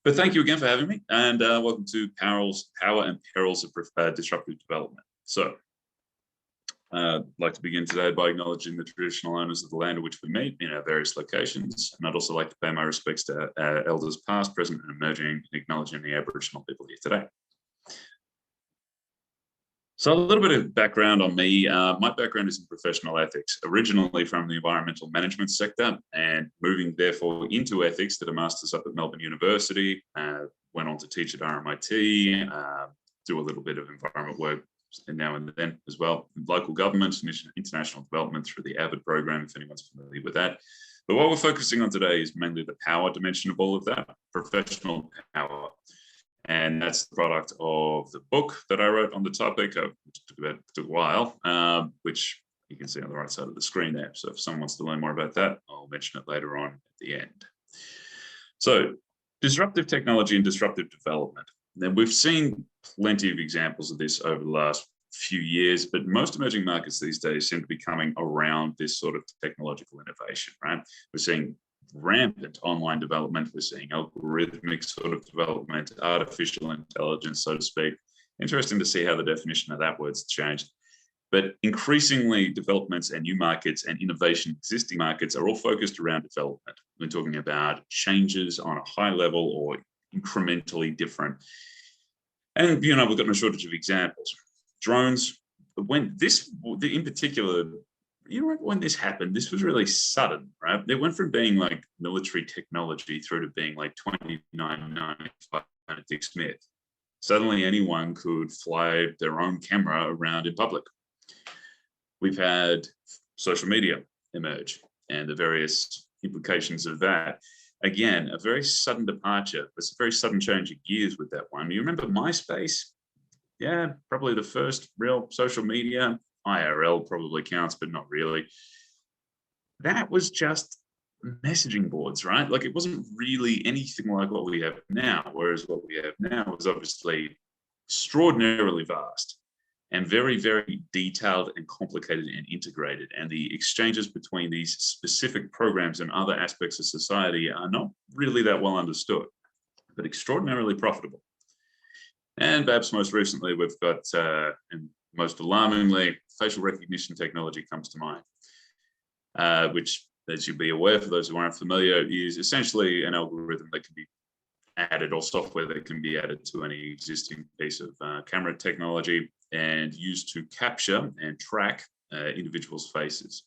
But thank you again for having me, and welcome to Power and Perils of Disruptive Development. So, I'd like to begin today by acknowledging the traditional owners of the land in which we meet in our various locations, and I'd also like to pay my respects to our elders past, present, and emerging, and acknowledging the Aboriginal people here today. So a little bit of background on me. My background is in professional ethics, originally from the environmental management sector, and moving therefore into ethics, did a master's up at Melbourne University, went on to teach at RMIT, do a little bit of environment work now and then as well, in local government, international development through the AVID program, if anyone's familiar with that. But what we're focusing on today is mainly the power dimension of all of that, professional power. And that's the product of the book that I wrote on the topic, which took a while, which you can see on the right side of the screen there. So if someone wants to learn more about that, I'll mention it later on at the end. So disruptive technology and disruptive development. Now, we've seen plenty of examples of this over the last few years, but most emerging markets these days seem to be coming around this sort of technological innovation, right? We're seeing rampant online development. We're seeing algorithmic sort of development, artificial intelligence, so to speak. Interesting to see how the definition of that word's changed. But increasingly, developments and new markets and innovation existing markets are all focused around development. We're talking about changes on a high level or incrementally different. And, you know, we've got no shortage of examples. Drones, when this, in particular, you remember when this happened, this was really sudden, right? It went from being like military technology through to being like 2995 Dick Smith. Suddenly anyone could fly their own camera around in public. We've had social media emerge and the various implications of that. Again, a very sudden departure. It's a very sudden change of gears with that one. You remember MySpace? Yeah, probably the first real social media. IRL probably counts, but not really. That was just messaging boards, right? Like it wasn't really anything like what we have now, whereas what we have now is obviously extraordinarily vast and very, very detailed and complicated and integrated. And the exchanges between these specific programs and other aspects of society are not really that well understood, but extraordinarily profitable. And perhaps most recently, we've got, and most alarmingly, facial recognition technology comes to mind, which, as you'll be aware, for those who aren't familiar, is essentially an algorithm that can be added, or software that can be added to any existing piece of camera technology and used to capture and track individuals' faces.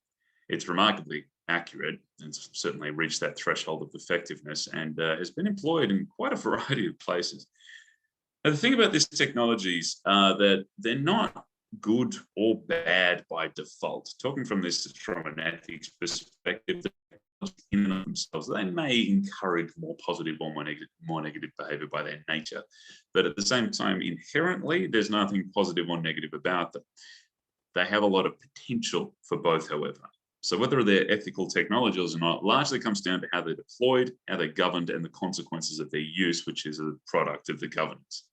It's remarkably accurate and certainly reached that threshold of effectiveness and has been employed in quite a variety of places. Now, the thing about these technologies are that they're not good or bad by default. Talking from an ethics perspective, in themselves, they may encourage more positive or more negative behavior by their nature. But at the same time, inherently, there's nothing positive or negative about them. They have a lot of potential for both, however. So whether they're ethical technologies or not, largely comes down to how they're deployed, how they're governed, and the consequences of their use, which is a product of the governance.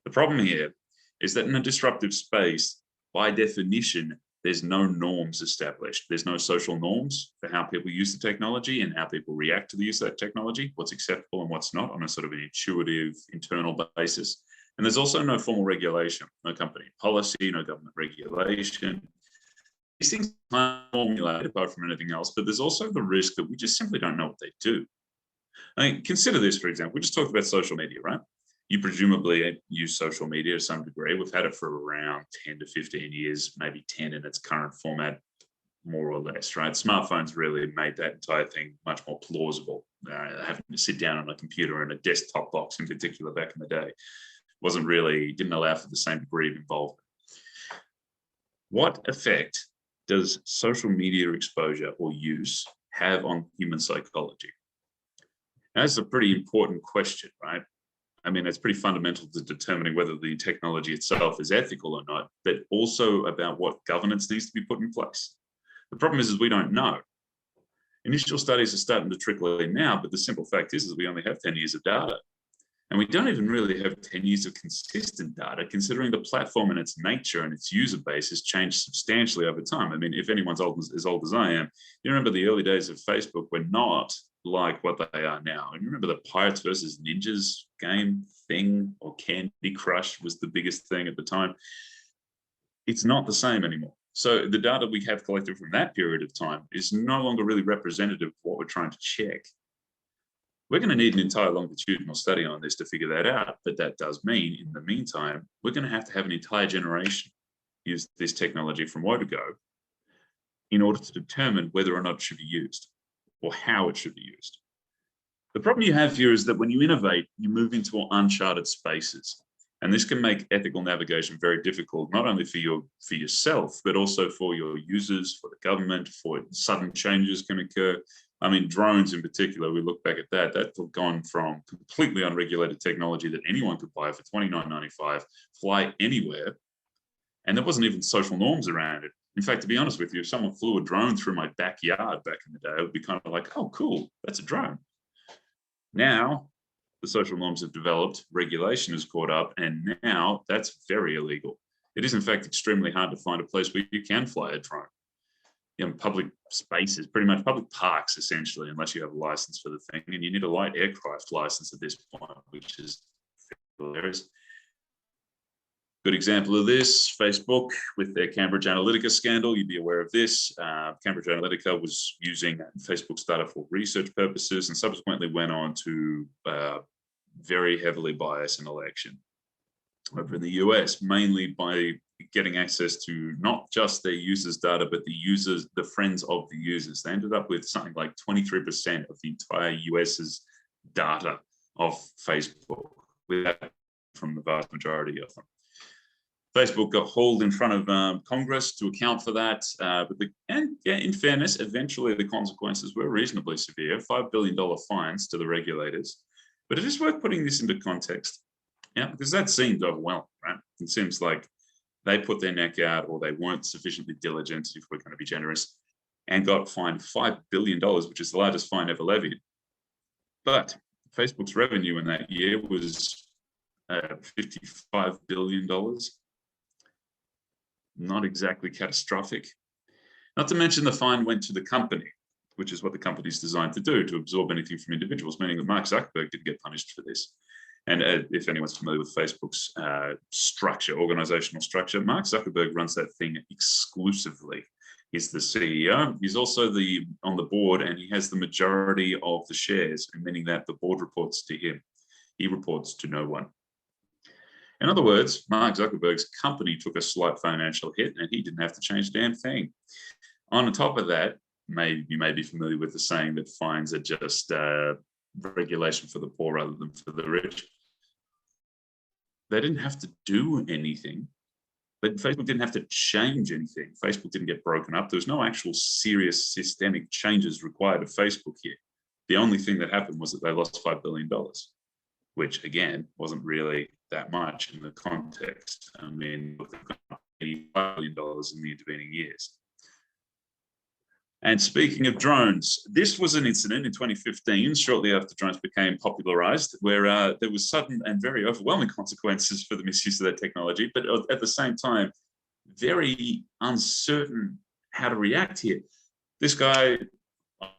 The problem here is that in a disruptive space, by definition, there's no norms established. There's no social norms for how people use the technology and how people react to the use of that technology, what's acceptable and what's not on a sort of an intuitive internal basis. And there's also no formal regulation, no company policy, no government regulation. These things aren't formulated apart from anything else, but there's also the risk that we just simply don't know what they do. I mean, consider this, for example, we just talked about social media, right? You presumably use social media to some degree. We've had it for around 10 to 15 years, maybe 10 in its current format, more or less, right? Smartphones really made that entire thing much more plausible. Having to sit down on a computer and a desktop box in particular back in the day didn't allow for the same degree of involvement. What effect does social media exposure or use have on human psychology? Now, that's a pretty important question, right? I mean, it's pretty fundamental to determining whether the technology itself is ethical or not, but also about what governance needs to be put in place. The problem is we don't know. Initial studies are starting to trickle in now, but the simple fact is we only have 10 years of data. And we don't even really have 10 years of consistent data, considering the platform and its nature and its user base has changed substantially over time. I mean, if anyone's as old as I am, you remember the early days of Facebook were not like what they are now. And remember the Pirates versus Ninjas game thing, or Candy Crush was the biggest thing at the time. It's not the same anymore. So the data we have collected from that period of time is no longer really representative of what we're trying to check. We're going to need an entire longitudinal study on this to figure that out. But that does mean, in the meantime, we're going to have an entire generation use this technology from woe to go in order to determine whether or not it should be used or how it should be used. The problem you have here is that when you innovate, you move into uncharted spaces. And this can make ethical navigation very difficult, not only for yourself, but also for your users, for the government, for sudden changes can occur. I mean, drones in particular, we look back at that, that's gone from completely unregulated technology that anyone could buy for $29.95, fly anywhere, and there wasn't even social norms around it. In fact, to be honest with you, if someone flew a drone through my backyard back in the day, it would be kind of like, oh, cool, that's a drone. Now, the social norms have developed, regulation has caught up, and now that's very illegal. It is, in fact, extremely hard to find a place where you can fly a drone. You know, public spaces, pretty much public parks, essentially, unless you have a license for the thing, and you need a light aircraft license at this point, which is hilarious. Good example of this, Facebook with their Cambridge Analytica scandal. You'd be aware of this. Cambridge Analytica was using Facebook's data for research purposes and subsequently went on to very heavily bias an election over in the US, mainly by getting access to not just their users' data, but the friends of the users. They ended up with something like 23% of the entire US's data of Facebook, with that from the vast majority of them. Facebook got hauled in front of Congress to account for that. In fairness, eventually the consequences were reasonably severe, $5 billion fines to the regulators. But it is worth putting this into context, because that seems overwhelming, right? It seems like they put their neck out, or they weren't sufficiently diligent, if we're going to be generous, and got fined $5 billion, which is the largest fine ever levied. But Facebook's revenue in that year was $55 billion. Not exactly catastrophic. Not to mention the fine went to the company, which is what the company is designed to do, to absorb anything from individuals, meaning that Mark Zuckerberg didn't get punished for this. And if anyone's familiar with Facebook's organizational structure, Mark Zuckerberg runs that thing exclusively. He's the CEO. He's also on the board, and he has the majority of the shares, meaning that the board reports to him. He reports to no one. In other words, Mark Zuckerberg's company took a slight financial hit, and he didn't have to change a damn thing. On top of that, you may be familiar with the saying that fines are just regulation for the poor rather than for the rich. They didn't have to do anything, but Facebook didn't have to change anything. Facebook didn't get broken up. There was no actual serious systemic changes required of Facebook here. The only thing that happened was that they lost $5 billion, which again wasn't really that much in the context. I mean, $85 billion in the intervening years. And speaking of drones, this was an incident in 2015, shortly after drones became popularized, where there was sudden and very overwhelming consequences for the misuse of that technology, but at the same time, very uncertain how to react here. This guy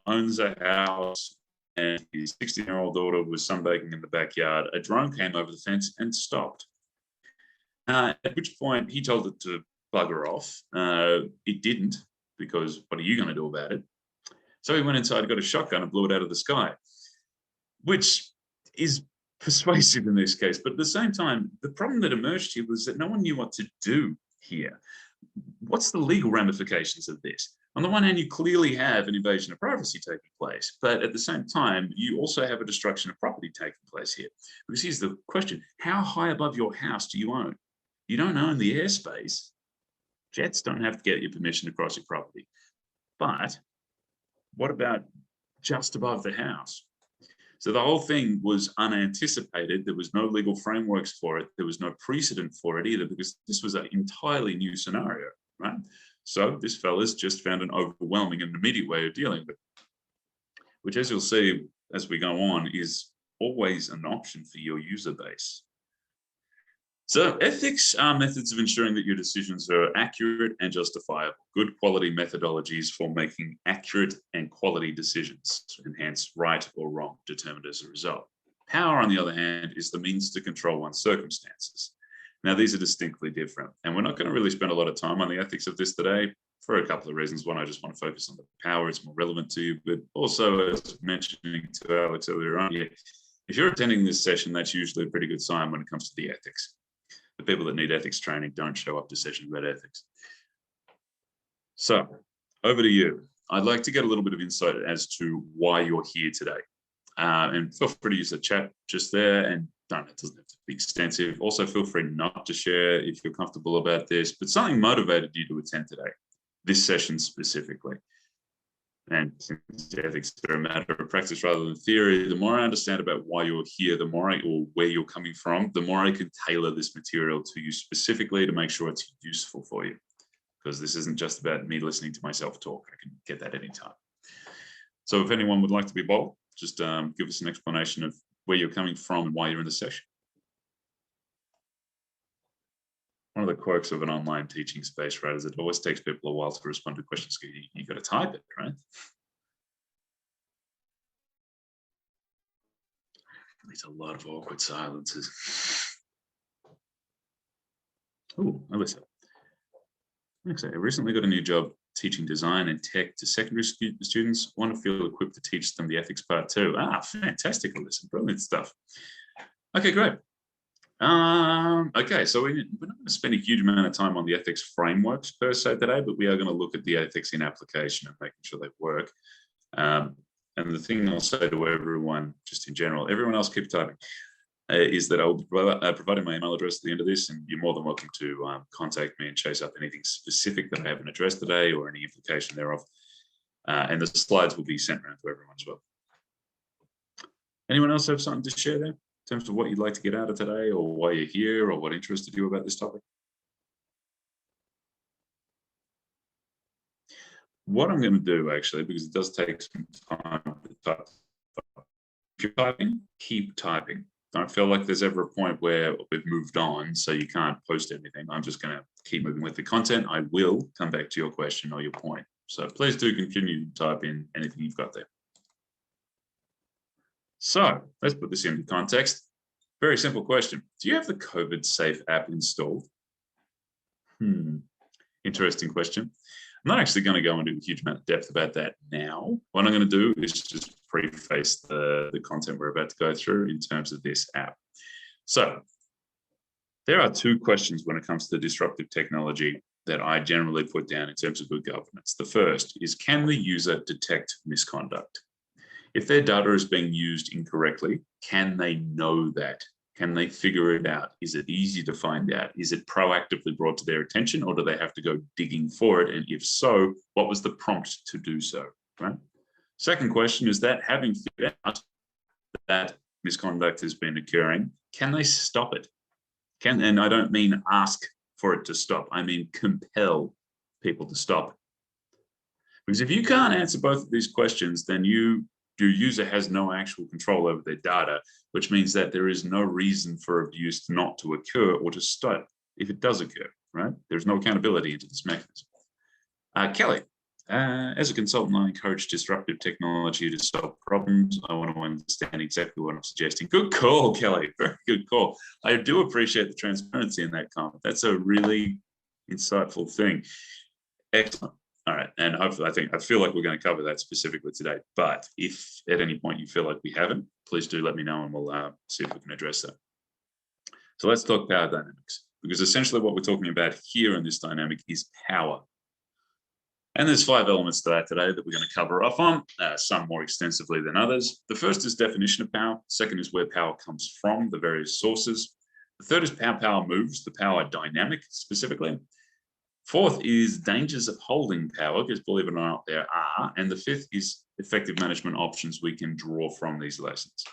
owns a house, and his 16-year-old daughter was sunbaking in the backyard. A drone came over the fence and stopped. At which point he told it to bugger off. It didn't, because what are you going to do about it? So he went inside, got a shotgun, and blew it out of the sky, which is persuasive in this case. But at the same time, the problem that emerged here was that no one knew what to do here. What's the legal ramifications of this? On the one hand, you clearly have an invasion of privacy taking place, but at the same time, you also have a destruction of property taking place here. Because here's the question: how high above your house do you own? You don't own the airspace. Jets don't have to get your permission to cross your property. But what about just above the house? So the whole thing was unanticipated. There was no legal frameworks for it. There was no precedent for it either, because this was an entirely new scenario, right? So this fella's just found an overwhelming and immediate way of dealing with it, which, as you'll see as we go on, is always an option for your user base. So ethics are methods of ensuring that your decisions are accurate and justifiable. Good quality methodologies for making accurate and quality decisions, and hence right or wrong determined as a result. Power, on the other hand, is the means to control one's circumstances. Now, these are distinctly different, and we're not going to really spend a lot of time on the ethics of this today for a couple of reasons. One, I just want to focus on the power, it's more relevant to you, but also, as mentioning to Alex earlier on, if you're attending this session, that's usually a pretty good sign when it comes to the ethics. The people that need ethics training don't show up to sessions about ethics. So, over to you. I'd like to get a little bit of insight as to why you're here today. And feel free to use the chat just there, and it doesn't have to be extensive. Also, feel free not to share if you're comfortable about this, but something motivated you to attend today, this session specifically. And since ethics are a matter of practice rather than theory, the more I understand about why you're here, the more or where you're coming from, the more I can tailor this material to you specifically to make sure it's useful for you. Because this isn't just about me listening to myself talk. I can get that anytime. So if anyone would like to be bold, just give us an explanation of where you're coming from and why you're in the session. One of the quirks of an online teaching space, right, is it always takes people a while to respond to questions. You've got to type it, right? There's a lot of awkward silences. Oh, Alyssa. Actually, I recently got a new job teaching design and tech to secondary students. Want to feel equipped to teach them the ethics part too. Ah, fantastic, Alyssa. Brilliant stuff. Okay, great. Okay, so we're not going to spend a huge amount of time on the ethics frameworks per se today, but we are going to look at the ethics in application and making sure they work. And the thing I'll say to everyone, just in general, everyone else keep typing, is that I'll be providing my email address at the end of this, and you're more than welcome to contact me and chase up anything specific that I haven't addressed today or any implication thereof. And the slides will be sent around to everyone as well. Anyone else have something to share there? In terms of what you'd like to get out of today, or why you're here, or what interested you about this topic? What I'm going to do, actually, because it does take some time to type. If you're typing, keep typing. Don't feel like there's ever a point where we've moved on, so you can't post anything. I'm just going to keep moving with the content. I will come back to your question or your point. So please do continue to type in anything you've got there. So let's put this into context. Very simple question. Do you have the COVID Safe app installed? Interesting question. I'm not actually going to go into a huge amount of depth about that now. What I'm going to do is just preface the content we're about to go through in terms of this app. So there are two questions when it comes to disruptive technology that I generally put down in terms of good governance. The first is, can the user detect misconduct? If their data is being used incorrectly, can they know that? Can they figure it out? Is it easy to find out? Is it proactively brought to their attention, or do they have to go digging for it? And if so, what was the prompt to do so, right? Second question is that having figured out that misconduct has been occurring, can they stop it? And I don't mean ask for it to stop. I mean compel people to stop. Because if you can't answer both of these questions, then your user has no actual control over their data, which means that there is no reason for abuse not to occur or to stop if it does occur, right? There's no accountability into this mechanism. Kelly, as a consultant, I encourage disruptive technology to solve problems. I want to understand exactly what I'm suggesting. Good call, Kelly. Very good call. I do appreciate the transparency in that comment. That's a really insightful thing. Excellent. All right, and I feel like we're going to cover that specifically today. But if at any point you feel like we haven't, please do let me know, and we'll see if we can address that. So let's talk power dynamics, because essentially what we're talking about here in this dynamic is power. And there's 5 elements to that today that we're going to cover off on, some more extensively than others. The first is definition of power. Second is where power comes from, the various sources. The third is how power moves, the power dynamic specifically. Fourth is dangers of holding power, because believe it or not, there are. And the fifth is effective management options we can draw from these lessons.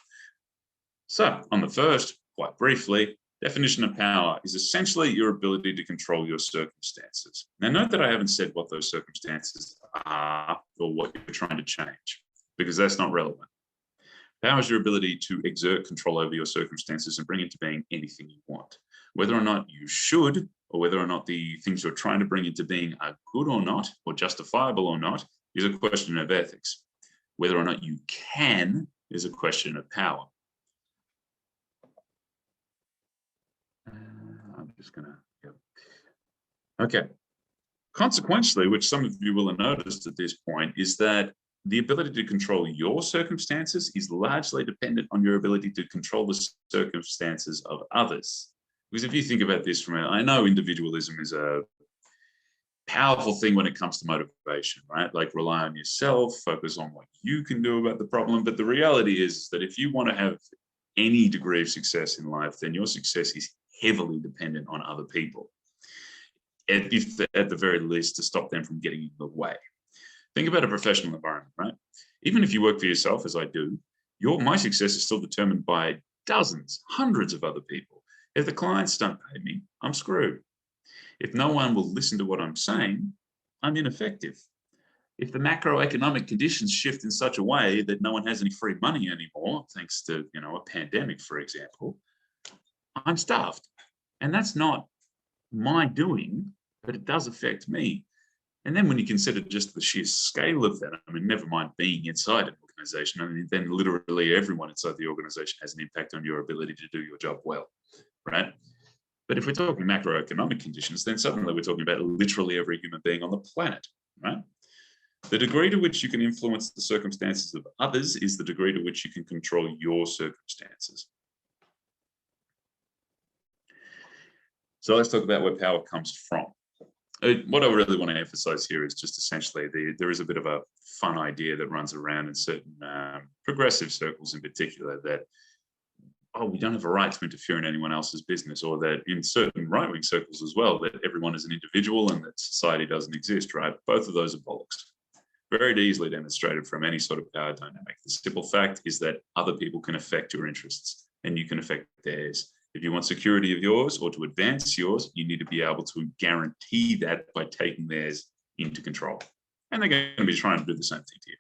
So on the first, quite briefly, definition of power is essentially your ability to control your circumstances. Now, note that I haven't said what those circumstances are or what you're trying to change, because that's not relevant. Power is your ability to exert control over your circumstances and bring into being anything you want. Whether or not you should, or whether or not the things you're trying to bring into being are good or not, or justifiable or not, is a question of ethics. Whether or not you can is a question of power. I'm just gonna, yep. Okay. Consequently, which some of you will have noticed at this point, is that the ability to control your circumstances is largely dependent on your ability to control the circumstances of others. Because if you think about this I know individualism is a powerful thing when it comes to motivation, right? Like rely on yourself, focus on what you can do about the problem. But the reality is that if you want to have any degree of success in life, then your success is heavily dependent on other people. At the very least, to stop them from getting in the way. Think about a professional environment, right? Even if you work for yourself, as I do, my success is still determined by dozens, hundreds of other people. If the clients don't pay me, I'm screwed. If no one will listen to what I'm saying, I'm ineffective. If the macroeconomic conditions shift in such a way that no one has any free money anymore, thanks to a pandemic, for example, I'm starved. And that's not my doing, but it does affect me. And then when you consider just the sheer scale of that, I mean, never mind being inside an organization, I mean, then literally everyone inside the organization has an impact on your ability to do your job well, right? But if we're talking macroeconomic conditions, then suddenly we're talking about literally every human being on the planet, right? The degree to which you can influence the circumstances of others is the degree to which you can control your circumstances. So let's talk about where power comes from. What I really want to emphasize here is just essentially there is a bit of a fun idea that runs around in certain progressive circles in particular that, we don't have a right to interfere in anyone else's business, or that in certain right-wing circles as well, that everyone is an individual and that society doesn't exist, right? Both of those are bollocks. Very easily demonstrated from any sort of power dynamic. The simple fact is that other people can affect your interests and you can affect theirs. If you want security of yours or to advance yours, you need to be able to guarantee that by taking theirs into control. And they're going to be trying to do the same thing to you.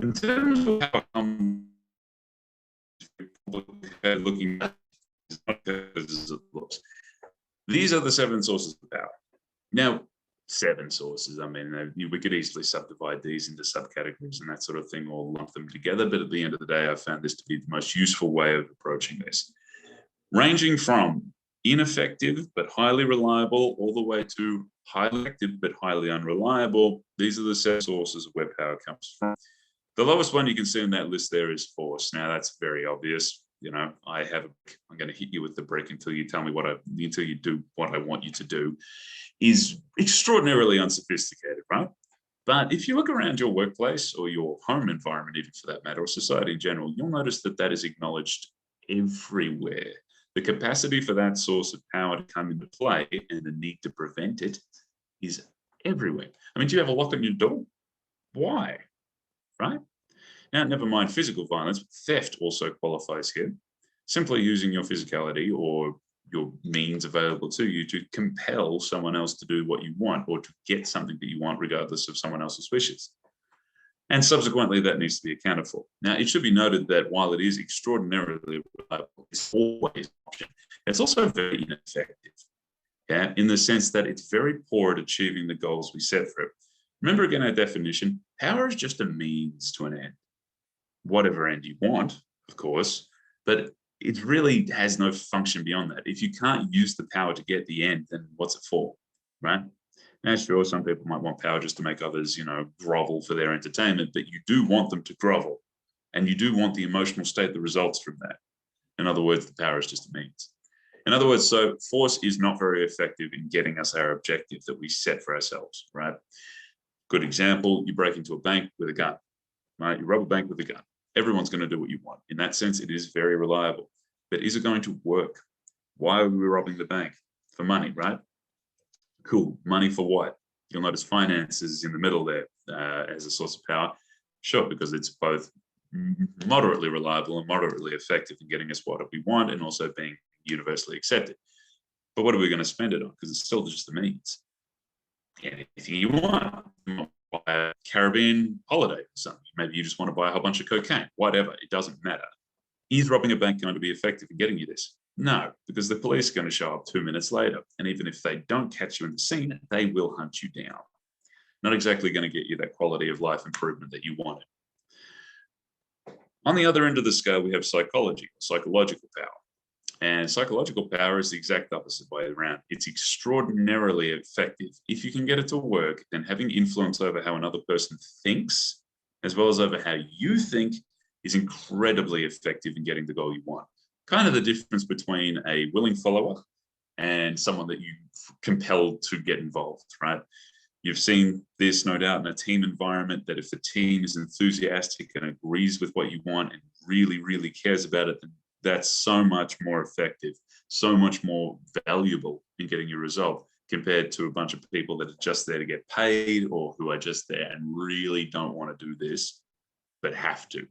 In terms of how come looking at it, not as it looks. These are the 7 sources of power. Now, 7 sources, I mean, we could easily subdivide these into subcategories and that sort of thing, or lump them together. But at the end of the day, I found this to be the most useful way of approaching this. Ranging from ineffective but highly reliable, all the way to highly effective but highly unreliable. These are the 7 sources of where power comes from. The lowest one you can see in that list there is force. Now, that's very obvious. I'm going to hit you with the brick until you tell me until you do what I want you to do, is extraordinarily unsophisticated, right? But if you look around your workplace or your home environment, even for that matter, or society in general, you'll notice that that is acknowledged everywhere. The capacity for that source of power to come into play and the need to prevent it is everywhere. I mean, do you have a lock on your door? Why? Right? Now, never mind physical violence, theft also qualifies here. Simply using your physicality or your means available to you to compel someone else to do what you want or to get something that you want regardless of someone else's wishes. And subsequently, that needs to be accounted for. Now, it should be noted that while it is extraordinarily reliable, it's always an option. It's also very ineffective, in the sense that it's very poor at achieving the goals we set for it. Remember again our definition, power is just a means to an end. Whatever end you want, of course, but it really has no function beyond that. If you can't use the power to get the end, then what's it for, right? Now, sure, some people might want power just to make others, grovel for their entertainment, but you do want them to grovel, and you do want the emotional state that results from that. In other words, the power is just a means. In other words, so force is not very effective in getting us our objective that we set for ourselves, right? Good example, you break into a bank with a gun, right? You rob a bank with a gun. Everyone's going to do what you want. In that sense, it is very reliable. But is it going to work? Why are we robbing the bank? For money, right? Cool. Money for what? You'll notice finances in the middle there as a source of power. Sure, because it's both moderately reliable and moderately effective in getting us what we want and also being universally accepted. But what are we going to spend it on? Because it's still just a means. Anything you want. Buy a Caribbean holiday or something. Maybe you just want to buy a whole bunch of cocaine. Whatever. It doesn't matter. Is robbing a bank going to be effective in getting you this? No, because the police are going to show up 2 minutes later. And even if they don't catch you in the scene, they will hunt you down. Not exactly going to get you that quality of life improvement that you wanted. On the other end of the scale, we have psychology, psychological power. And psychological power is the exact opposite way around. It's extraordinarily effective. If you can get it to work, then having influence over how another person thinks, as well as over how you think, is incredibly effective in getting the goal you want. Kind of the difference between a willing follower and someone that you compelled to get involved, right? You've seen this, no doubt, in a team environment, that if the team is enthusiastic and agrees with what you want and really, really cares about it, then that's so much more effective, so much more valuable in getting your result compared to a bunch of people that are just there to get paid or who are just there and really don't want to do this, but have to.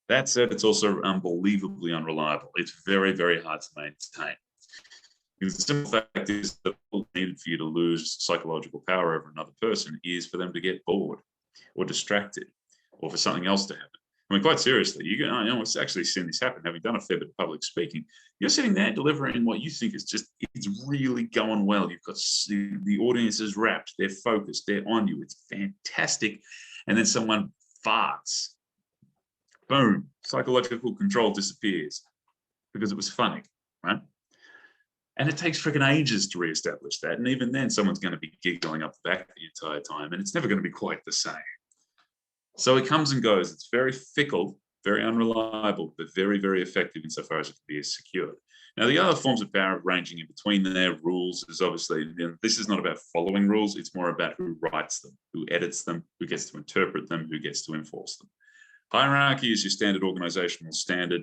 That said, it's also unbelievably unreliable. It's very, very hard to maintain. The simple fact is that all needed for you to lose psychological power over another person is for them to get bored or distracted or for something else to happen. I mean, quite seriously, I've actually seen this happen, having done a fair bit of public speaking. You're sitting there delivering what you think is it's really going well. You've got the audience is wrapped, they're focused, they're on you. It's fantastic. And then someone farts. Boom, psychological control disappears because it was funny, right? And it takes freaking ages to reestablish that. And even then, someone's going to be giggling up the back the entire time, and it's never going to be quite the same. So it comes and goes. It's very fickle, very unreliable, but very, very effective insofar as it can be secured. Now, the other forms of power ranging in between their rules is obviously, this is not about following rules. It's more about who writes them, who edits them, who gets to interpret them, who gets to enforce them. Hierarchy is your standard organizational standard.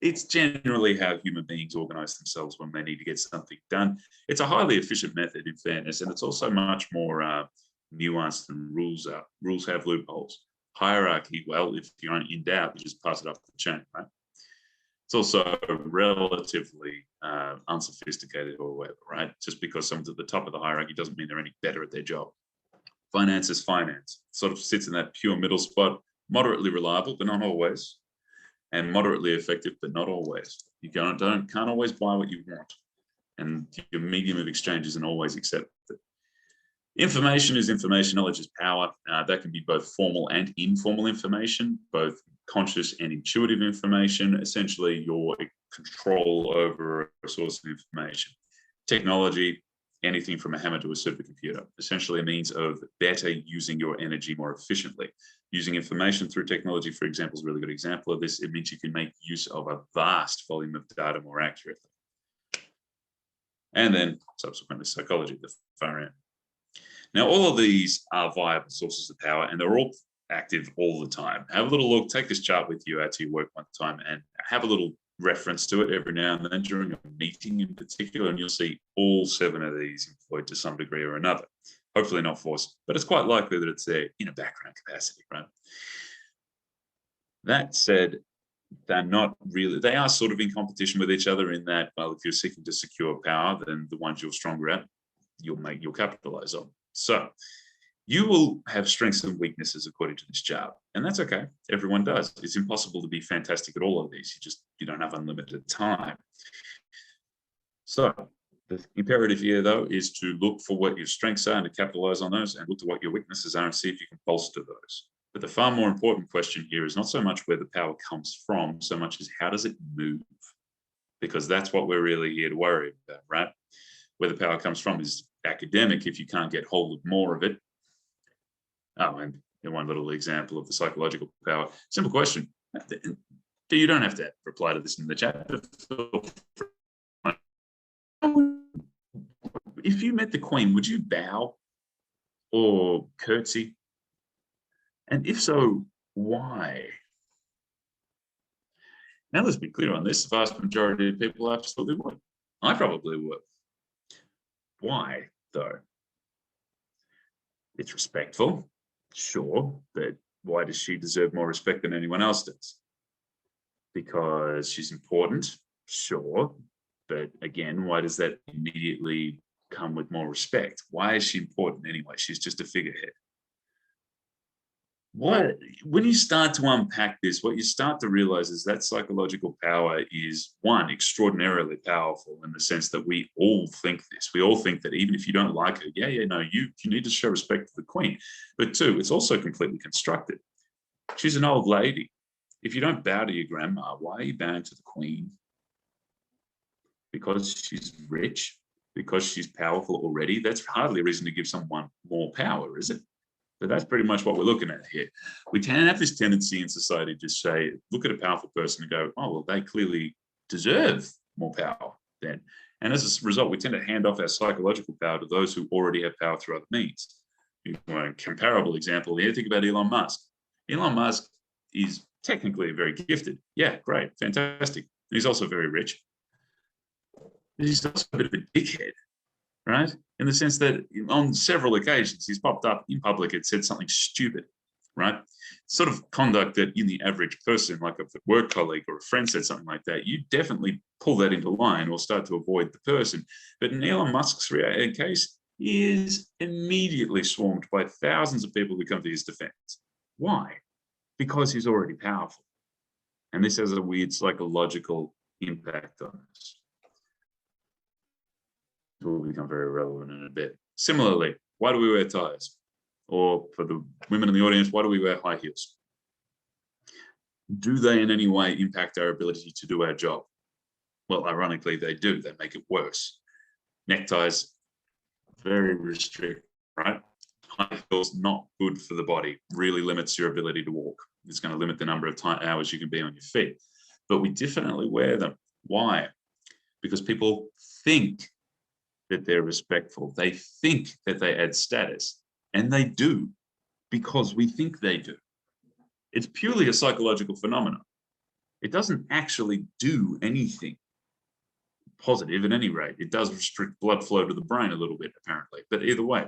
It's generally how human beings organize themselves when they need to get something done. It's a highly efficient method, in fairness, and it's also much more nuanced than rules are. Rules have loopholes. Hierarchy, well, if you're in doubt, you just pass it up the chain, right? It's also relatively unsophisticated or whatever, right? Just because someone's at the top of the hierarchy doesn't mean they're any better at their job. Finance is finance. It sort of sits in that pure middle spot, moderately reliable, but not always, and moderately effective, but not always. You can't always buy what you want, and your medium of exchange isn't always accepted. Information is information, knowledge is power. That can be both formal and informal information, both conscious and intuitive information, essentially your control over a source of information. Technology, anything from a hammer to a supercomputer, essentially a means of better using your energy more efficiently. Using information through technology, for example, is a really good example of this. It means you can make use of a vast volume of data more accurately. And then subsequently psychology, the far end. Now, all of these are viable sources of power, and they're all active all the time. Have a little look, take this chart with you out to your work one time and have a little reference to it every now and then during a meeting in particular, and you'll see all 7 of these employed to some degree or another. Hopefully not forced, but it's quite likely that it's there in a background capacity, right? That said, they're not really, they are sort of in competition with each other in that, well, if you're seeking to secure power, then the ones you're stronger at, you'll capitalize on. So you will have strengths and weaknesses according to this chart, and that's okay. Everyone does. It's impossible to be fantastic at all of these. You don't have unlimited time. So the imperative here, though, is to look for what your strengths are and to capitalize on those, and look to what your weaknesses are and see if you can bolster those. But the far more important question here is not so much where the power comes from, so much as how does it move? Because that's what we're really here to worry about, right? Where the power comes from is academic if you can't get hold of more of it. Oh, and one little example of the psychological power. Simple question. You don't have to reply to this in the chat. If you met the Queen, would you bow or curtsy? And if so, why? Now, let's be clear on this. The vast majority of people absolutely would. I probably would. Why, though? It's respectful, sure, but why does she deserve more respect than anyone else does? Because she's important, sure, but again, why does that immediately come with more respect? Why is she important anyway? She's just a figurehead. when you start to unpack this, what you start to realize is that psychological power is, one, extraordinarily powerful in the sense that we all think this. We all think that even if you don't like her, you need to show respect to the queen. But two, it's also completely constructed. She's an old lady. If you don't bow to your grandma, why are you bowing to the queen? Because she's rich? Because she's powerful already? That's hardly a reason to give someone more power, is it? But that's pretty much what we're looking at here. We can have this tendency in society to say, look at a powerful person and go, oh, well, they clearly deserve more power then. And as a result, we tend to hand off our psychological power to those who already have power through other means. A comparable example here, think about Elon Musk. Elon Musk is technically very gifted. Yeah, great, fantastic. He's also very rich. He's also a bit of a dickhead, right? In the sense that on several occasions, he's popped up in public and said something stupid, right? Sort of conduct that in the average person, like a work colleague or a friend said something like that, you definitely pull that into line or start to avoid the person. But in Elon Musk's case, he is immediately swarmed by thousands of people who come to his defense. Why? Because he's already powerful. And this has a weird psychological impact on us. Will become very relevant in a bit. Similarly, why do we wear ties? Or for the women in the audience, why do we wear high heels? Do they in any way impact our ability to do our job? Well, ironically, they do. They make it worse. Neckties, very restrictive, right? High heels, not good for the body, really limits your ability to walk. It's going to limit the number of hours you can be on your feet. But we definitely wear them. Why? Because people think that they're respectful. They think that they add status, and they do because we think they do. It's purely a psychological phenomenon. It doesn't actually do anything positive at any rate. It does restrict blood flow to the brain a little bit, apparently, but either way,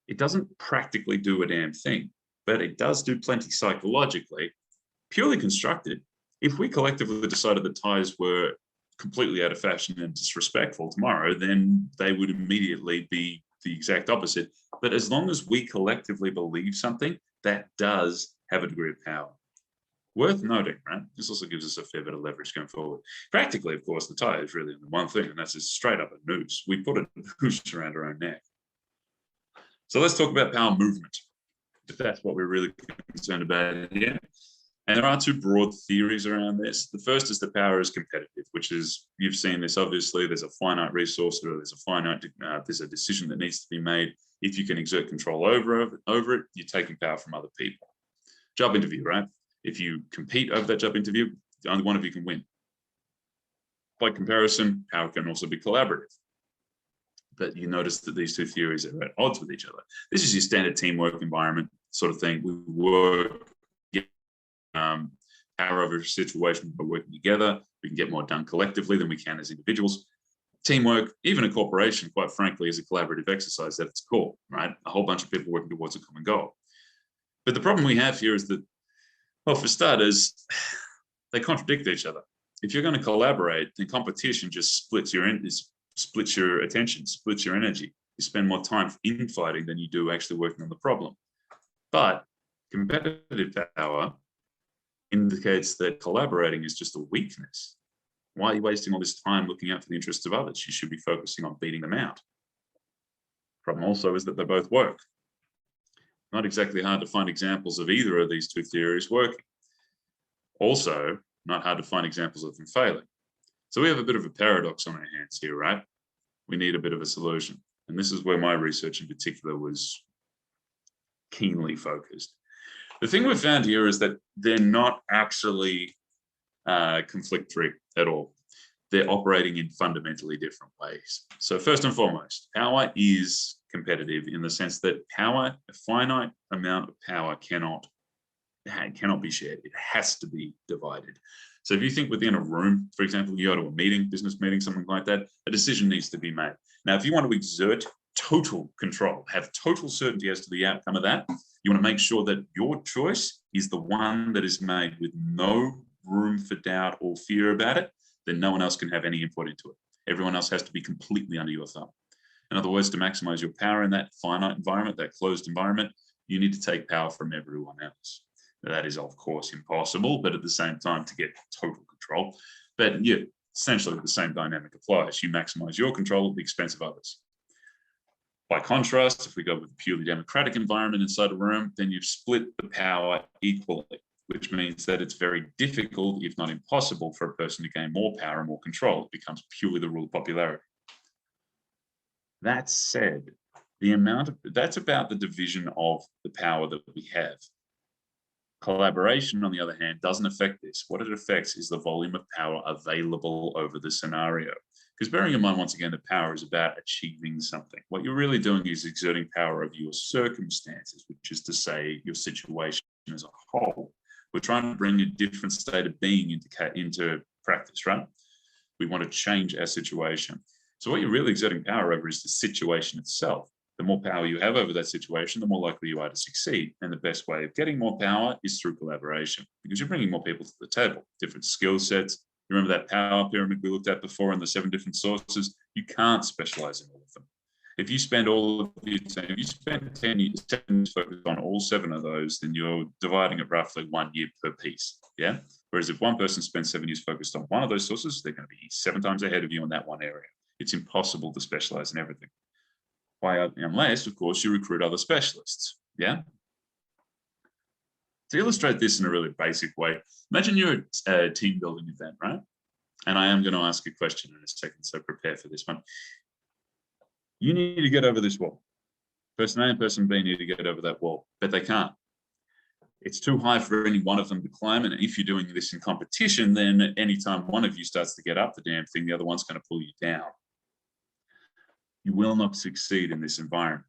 it doesn't practically do a damn thing, but it does do plenty psychologically, purely constructed. If we collectively decided that ties were completely out of fashion and disrespectful tomorrow, then they would immediately be the exact opposite. But as long as we collectively believe something, that does have a degree of power. Worth noting, right? This also gives us a fair bit of leverage going forward. Practically, of course, the tie is really the one thing, and that's just straight up a noose. We put a noose around our own neck. So let's talk about power movement, if that's what we're really concerned about here. And there are two broad theories around this. The first is that power is competitive, which is, you've seen this obviously, there's a finite resource or there's a decision that needs to be made. If you can exert control over it, you're taking power from other people. Job interview, right? If you compete over that job interview, only one of you can win. By comparison, power can also be collaborative. But you notice that these two theories are at odds with each other. This is your standard teamwork environment sort of thing. We work power over a situation by working together. We can get more done collectively than we can as individuals. Teamwork, even a corporation, quite frankly, is a collaborative exercise at its core, right? A whole bunch of people working towards a common goal. But the problem we have here is that, well, for starters, they contradict each other. If you're going to collaborate, then competition just splits your attention, splits your energy. You spend more time infighting than you do actually working on the problem. But competitive power indicates that collaborating is just a weakness. Why are you wasting all this time looking out for the interests of others? You should be focusing on beating them out. Problem also is that they both work. Not exactly hard to find examples of either of these two theories working. Also, not hard to find examples of them failing. So we have a bit of a paradox on our hands here, right? We need a bit of a solution. And this is where my research in particular was keenly focused. The thing we've found here is that they're not actually conflict-free at all. They're operating in fundamentally different ways. So first and foremost, power is competitive in the sense that power, a finite amount of power cannot be shared. It has to be divided. So if you think within a room, for example, you go to a meeting, business meeting, something like that, a decision needs to be made. Now, if you want to exert total control, have total certainty as to the outcome of that, you want to make sure that your choice is the one that is made with no room for doubt or fear about it, then no one else can have any input into it. Everyone else has to be completely under your thumb. In other words, to maximize your power in that finite environment, that closed environment, you need to take power from everyone else. Now, that is, of course, impossible, but at the same time, to get total control. But yeah, essentially the same dynamic applies. You maximize your control at the expense of others. By contrast, if we go with a purely democratic environment inside a room, then you've split the power equally, which means that it's very difficult, if not impossible, for a person to gain more power and more control. It becomes purely the rule of popularity. That said, that's about the division of the power that we have. Collaboration, on the other hand, doesn't affect this. What it affects is the volume of power available over the scenario. Because bearing in mind, once again, that power is about achieving something. What you're really doing is exerting power over your circumstances, which is to say your situation as a whole. We're trying to bring a different state of being into practice, right? We want to change our situation. So what you're really exerting power over is the situation itself. The more power you have over that situation, the more likely you are to succeed. And the best way of getting more power is through collaboration, because you're bringing more people to the table, different skill sets. You remember that power pyramid we looked at before and the 7 different sources? You can't specialize in all of them. If you spend all of your time, if you spend 10 years focused on all 7 of those, then you're dividing it roughly 1 year per piece. Yeah. Whereas if one person spends 7 years focused on one of those sources, they're going to be 7 times ahead of you in that one area. It's impossible to specialize in everything. Unless, of course, you recruit other specialists. Yeah. To illustrate this in a really basic way, imagine you're at a team building event, right? And I am going to ask a question in a second, so prepare for this one. You need to get over this wall. Person A and person B need to get over that wall, but they can't. It's too high for any one of them to climb. And if you're doing this in competition, then anytime one of you starts to get up the damn thing, the other one's going to pull you down. You will not succeed in this environment.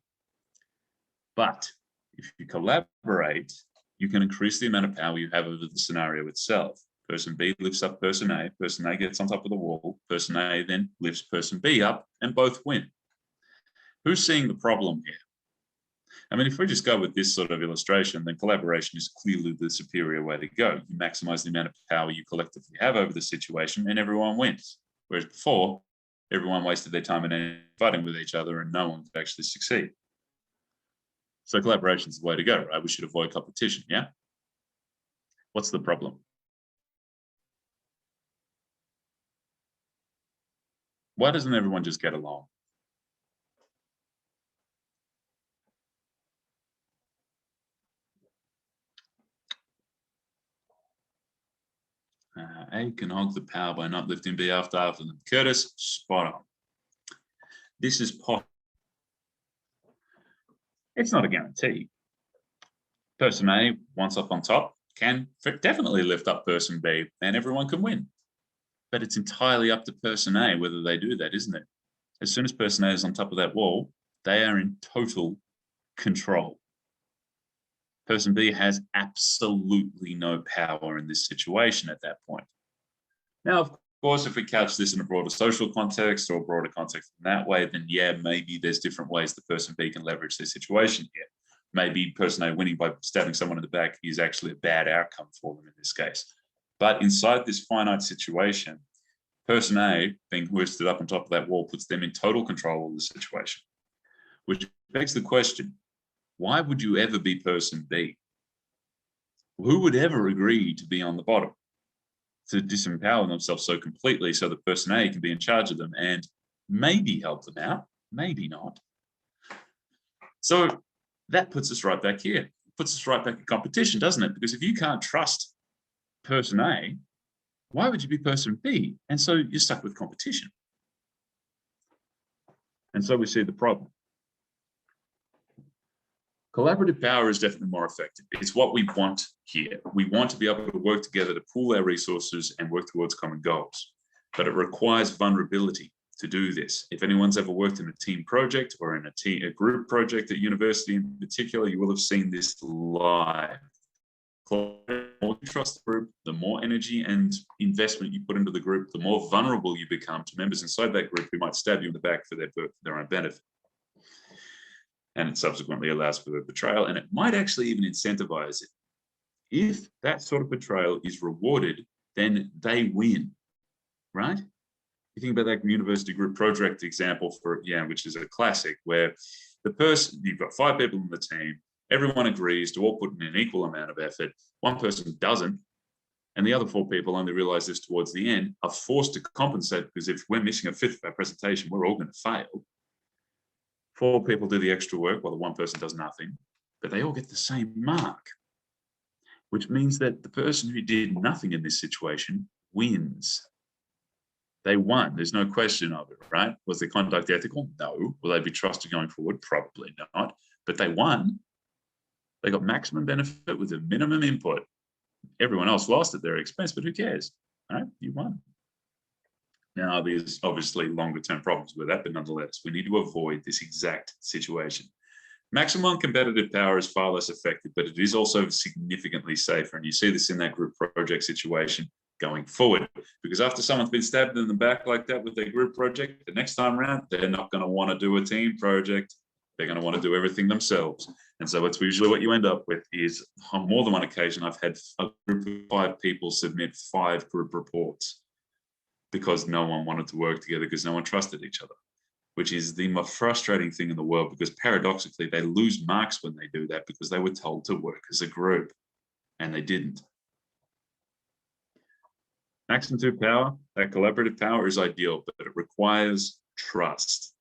But if you collaborate, you can increase the amount of power you have over the scenario itself. Person B lifts up person A gets on top of the wall, person A then lifts person B up, and both win. Who's seeing the problem here? I mean, if we just go with this sort of illustration, then collaboration is clearly the superior way to go. You maximize the amount of power you collectively have over the situation and everyone wins. Whereas before, everyone wasted their time and fighting with each other and no one could actually succeed. So collaboration is the way to go, right? We should avoid competition, yeah? What's the problem? Why doesn't everyone just get along? A can hog the power by not lifting B after them. Curtis, spot on. This is possible. It's not a guarantee. Person A, once up on top, can definitely lift up person B and everyone can win. But it's entirely up to person A whether they do that, isn't it? As soon as person A is on top of that wall, they are in total control. Person B has absolutely no power in this situation at that point. Now, of course, if we couch this in a broader social context or a broader context in that way, then yeah, maybe there's different ways that person B can leverage their situation here. Maybe person A winning by stabbing someone in the back is actually a bad outcome for them in this case. But inside this finite situation, person A being hoisted up on top of that wall puts them in total control of the situation, which begs the question, why would you ever be person B? Who would ever agree to be on the bottom, to disempower themselves so completely so that person A can be in charge of them and maybe help them out, maybe not. So that puts us right back here. It puts us right back in competition, doesn't it? Because if you can't trust person A, why would you be person B? And so you're stuck with competition. And so we see the problem. Collaborative power is definitely more effective. It's what we want here. We want to be able to work together to pool our resources and work towards common goals. But it requires vulnerability to do this. If anyone's ever worked in a team project or in a group project at university in particular, you will have seen this live. The more you trust the group, the more energy and investment you put into the group, the more vulnerable you become to members inside that group who might stab you in the back for their own benefit. And it subsequently allows for the betrayal, and it might actually even incentivize it. If that sort of betrayal is rewarded, then they win, right? You think about that university group project example which is a classic, where you've got 5 people in the team, everyone agrees to all put in an equal amount of effort. One person doesn't, and the other 4 people only realize this towards the end, are forced to compensate, because if we're missing a fifth of our presentation, we're all going to fail. 4 people do the extra work while the 1 person does nothing, but they all get the same mark, which means that the person who did nothing in this situation wins. They won. There's no question of it, right? Was their conduct ethical? No. Will they be trusted going forward? Probably not. But they won. They got maximum benefit with a minimum input. Everyone else lost at their expense, but who cares? Right? You won. Now, there's obviously longer-term problems with that, but nonetheless, we need to avoid this exact situation. Maximum competitive power is far less effective, but it is also significantly safer. And you see this in that group project situation going forward, because after someone's been stabbed in the back like that with their group project, the next time around, they're not going to want to do a team project. They're going to want to do everything themselves. And so it's usually what you end up with is, on more than one occasion, I've had a group of 5 people submit 5 group reports because no one wanted to work together, because no one trusted each other, which is the most frustrating thing in the world, because paradoxically, they lose marks when they do that because they were told to work as a group and they didn't. Maximum 2 power, that collaborative power is ideal, but it requires trust.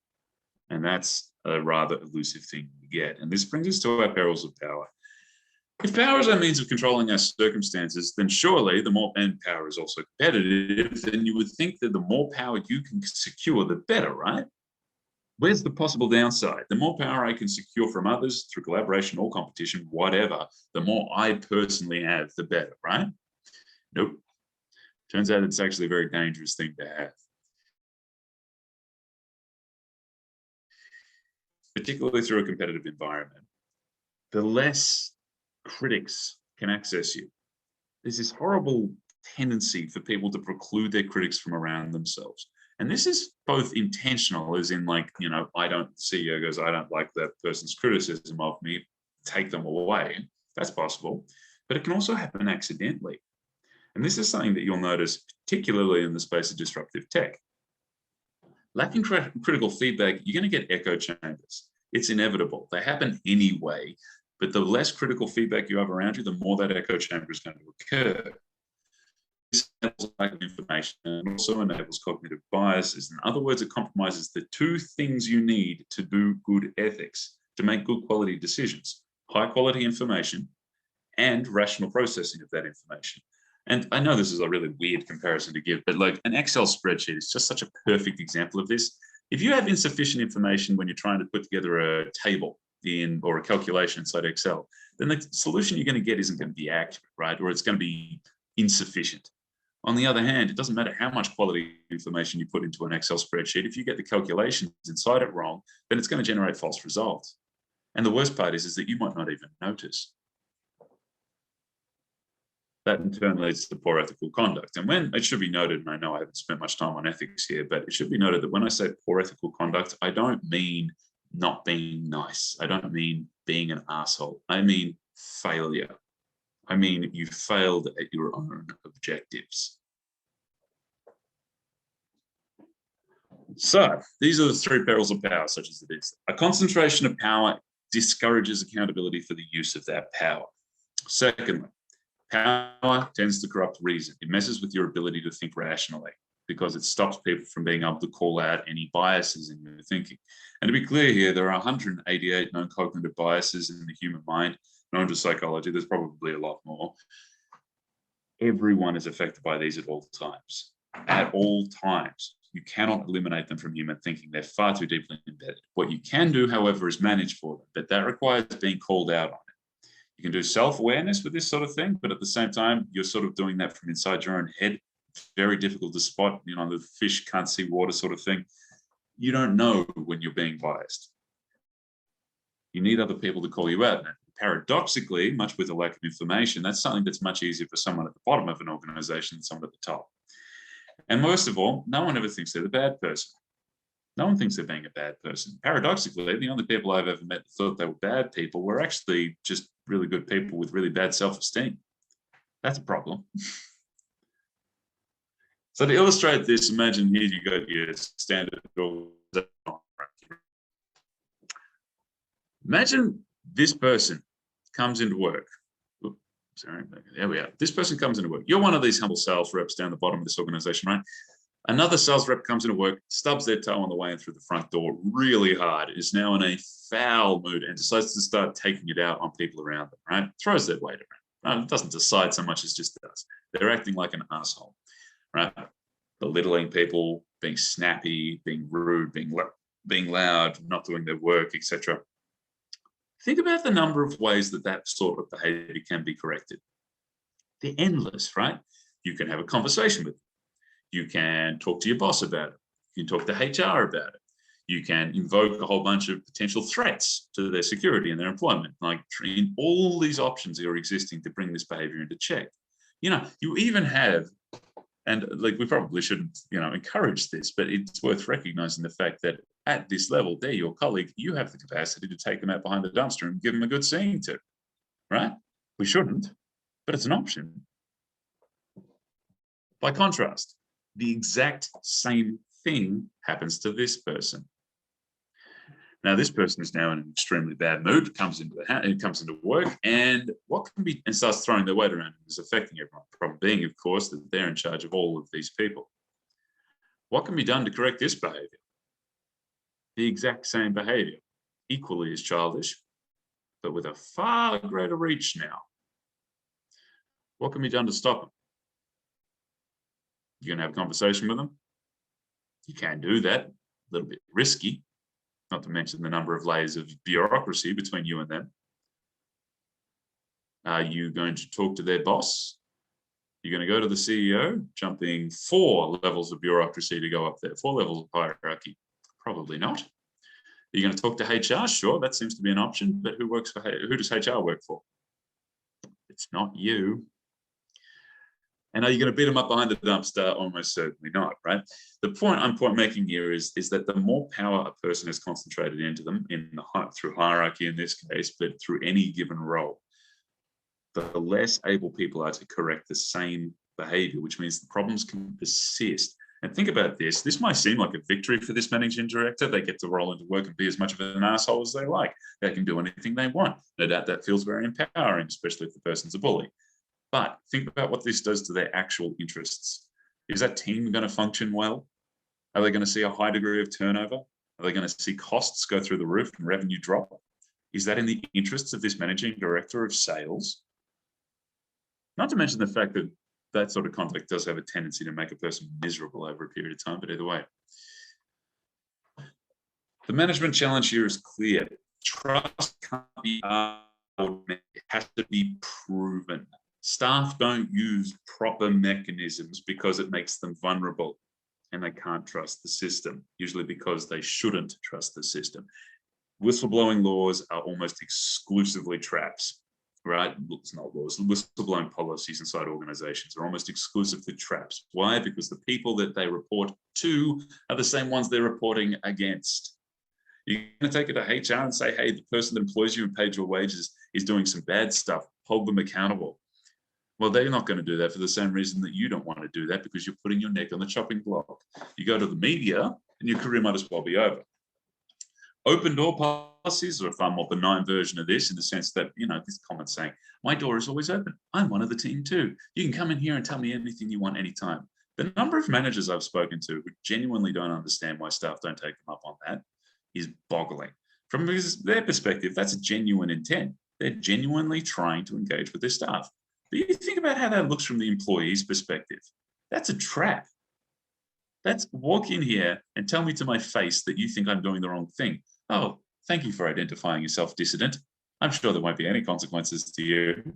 And that's a rather elusive thing to get. And this brings us to our perils of power. If power is our means of controlling our circumstances, then surely the more, and power is also competitive, then you would think that the more power you can secure, the better, right? Where's the possible downside? The more power I can secure from others through collaboration or competition, whatever, the more I personally have, the better, right? Nope. Turns out it's actually a very dangerous thing to have. Particularly through a competitive environment. The less critics can access you. There's this horrible tendency for people to preclude their critics from around themselves. And this is both intentional, as in, like, you know, CEO goes, I don't like that person's criticism of me, take them away. That's possible. But it can also happen accidentally. And this is something that you'll notice, particularly in the space of disruptive tech. Lacking critical feedback, you're going to get echo chambers. It's inevitable. They happen anyway, but the less critical feedback you have around you, the more that echo chamber is going to occur. This enables lack of information and also enables cognitive biases. In other words, it compromises the 2 things you need to do good ethics, to make good quality decisions: high quality information and rational processing of that information. And I know this is a really weird comparison to give, but like an Excel spreadsheet is just such a perfect example of this. If you have insufficient information when you're trying to put together a table or a calculation inside Excel, then the solution you're going to get isn't going to be accurate, right? Or it's going to be insufficient. On the other hand, it doesn't matter how much quality information you put into an Excel spreadsheet. If you get the calculations inside it wrong, then it's going to generate false results. And the worst part is that you might not even notice. That in turn leads to poor ethical conduct. And when it should be noted, and I know I haven't spent much time on ethics here, but it should be noted that when I say poor ethical conduct, I don't mean not being nice. I don't mean being an asshole. I mean failure. I mean you failed at your own objectives. So these are the 3 perils of power, such as it is. A concentration of power discourages accountability for the use of that power. Secondly, power tends to corrupt reason. It messes with your ability to think rationally because it stops people from being able to call out any biases in your thinking. And to be clear here, there are 188 known cognitive biases in the human mind, known to psychology. There's probably a lot more. Everyone is affected by these at all times. At all times. You cannot eliminate them from human thinking. They're far too deeply embedded. What you can do, however, is manage for them, but that requires being called out on it. You can do self-awareness with this sort of thing, but at the same time, you're sort of doing that from inside your own head. It's very difficult to spot, you know, the fish can't see water sort of thing. You don't know when you're being biased. You need other people to call you out. And paradoxically, much with a lack of information, that's something that's much easier for someone at the bottom of an organization than someone at the top. And most of all, no one ever thinks they're the bad person. No one thinks they're being a bad person. Paradoxically, the only people I've ever met that thought they were bad people were actually just really good people with really bad self-esteem. That's a problem. So to illustrate this, imagine here you got your standard. Imagine this person comes into work. Oops, sorry, there we are. This person comes into work. You're one of these humble sales reps down the bottom of this organization, right? Another sales rep comes into work, stubs their toe on the way in through the front door really hard, is now in a foul mood and decides to start taking it out on people around them, right? Throws their weight around. Doesn't decide so much as just does. They're acting like an asshole, right? Belittling people, being snappy, being rude, being loud, not doing their work, etc. Think about the number of ways that that sort of behavior can be corrected. They're endless, right? You can have a conversation with them. You can talk to your boss about it. You can talk to HR about it. You can invoke a whole bunch of potential threats to their security and their employment. Like all these options are existing to bring this behavior into check. You even have, and like we probably shouldn't, encourage this, but it's worth recognizing the fact that at this level, they're your colleague. You have the capacity to take them out behind the dumpster and give them a good seeing to, right? We shouldn't, but it's an option. By contrast, the exact same thing happens to this person. Now, this person is now in an extremely bad mood, comes into work, and starts throwing their weight around and is affecting everyone. The problem being, of course, that they're in charge of all of these people. What can be done to correct this behavior? The exact same behavior, equally as childish, but with a far greater reach now. What can be done to stop them? You can have a conversation with them. You can do that, a little bit risky, not to mention the number of layers of bureaucracy between you and them. Are you going to talk to their boss? You're going to go to the CEO, jumping 4 levels of bureaucracy to go up there, 4 levels of hierarchy? Probably not. You're going to talk to HR? Sure, that seems to be an option, but who does HR work for? It's not you. And are you going to beat them up behind the dumpster? Almost certainly not, right? The point I'm making here is that the more power a person has concentrated into them, through hierarchy in this case, but through any given role, the less able people are to correct the same behavior, which means the problems can persist. And think about this. This might seem like a victory for this managing director. They get to roll into work and be as much of an asshole as they like. They can do anything they want. No doubt that feels very empowering, especially if the person's a bully. But think about what this does to their actual interests. Is that team going to function well? Are they going to see a high degree of turnover? Are they going to see costs go through the roof and revenue drop? Is that in the interests of this managing director of sales? Not to mention the fact that that sort of conflict does have a tendency to make a person miserable over a period of time, but either way. The management challenge here is clear. Trust can't be argued, it has to be proven. Staff don't use proper mechanisms because it makes them vulnerable and they can't trust the system, usually because they shouldn't trust the system. Whistleblowing laws are almost exclusively traps, right? It's not laws. Whistleblowing policies inside organizations are almost exclusively traps. Why? Because the people that they report to are the same ones they're reporting against. You're going to take it to HR and say, hey, the person that employs you and pays your wages is doing some bad stuff. Hold them accountable. Well, they're not going to do that for the same reason that you don't want to do that, because you're putting your neck on the chopping block. You go to the media and your career might as well be over. Open door policies are a far more benign version of this, in the sense that, this comment saying, my door is always open. I'm one of the team too. You can come in here and tell me anything you want anytime. The number of managers I've spoken to who genuinely don't understand why staff don't take them up on that is boggling. From their perspective, that's a genuine intent. They're genuinely trying to engage with their staff. But you think about how that looks from the employee's perspective. That's a trap. That's walk in here and tell me to my face that you think I'm doing the wrong thing. Oh, thank you for identifying yourself, dissident. I'm sure there won't be any consequences to you.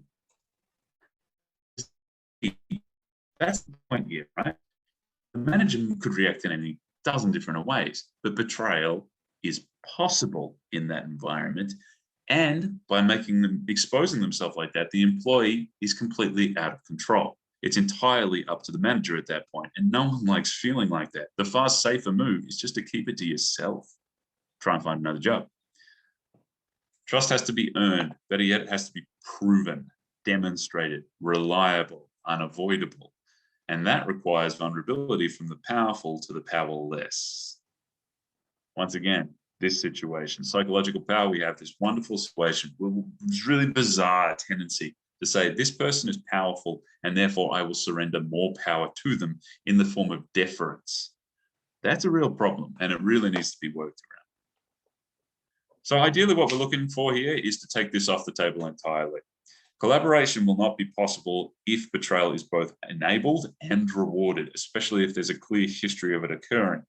That's the point here, right? The manager could react in any dozen different ways, but betrayal is possible in that environment. And by exposing themselves like that, the employee is completely out of control. It's entirely up to the manager at that point, and no one likes feeling like that. The far safer move is just to keep it to yourself. Try and find another job. Trust has to be earned, better yet, it has to be proven, demonstrated, reliable, unavoidable. And that requires vulnerability from the powerful to the powerless. Once again, this situation. Psychological power, we have this wonderful situation, this really bizarre tendency to say this person is powerful and therefore I will surrender more power to them in the form of deference. That's a real problem and it really needs to be worked around. So ideally what we're looking for here is to take this off the table entirely. Collaboration will not be possible if betrayal is both enabled and rewarded, especially if there's a clear history of it occurring.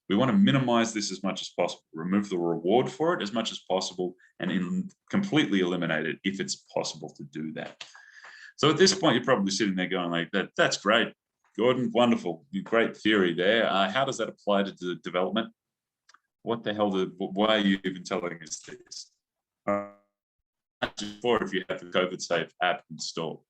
We want to minimize this as much as possible, remove the reward for it as much as possible, and completely eliminate it if it's possible to do that. So at this point, you're probably sitting there going like, that's great, Gordon, wonderful, great theory there. How does that apply to the development? What the hell, why are you even telling us this? Or if you have the COVID Safe app installed.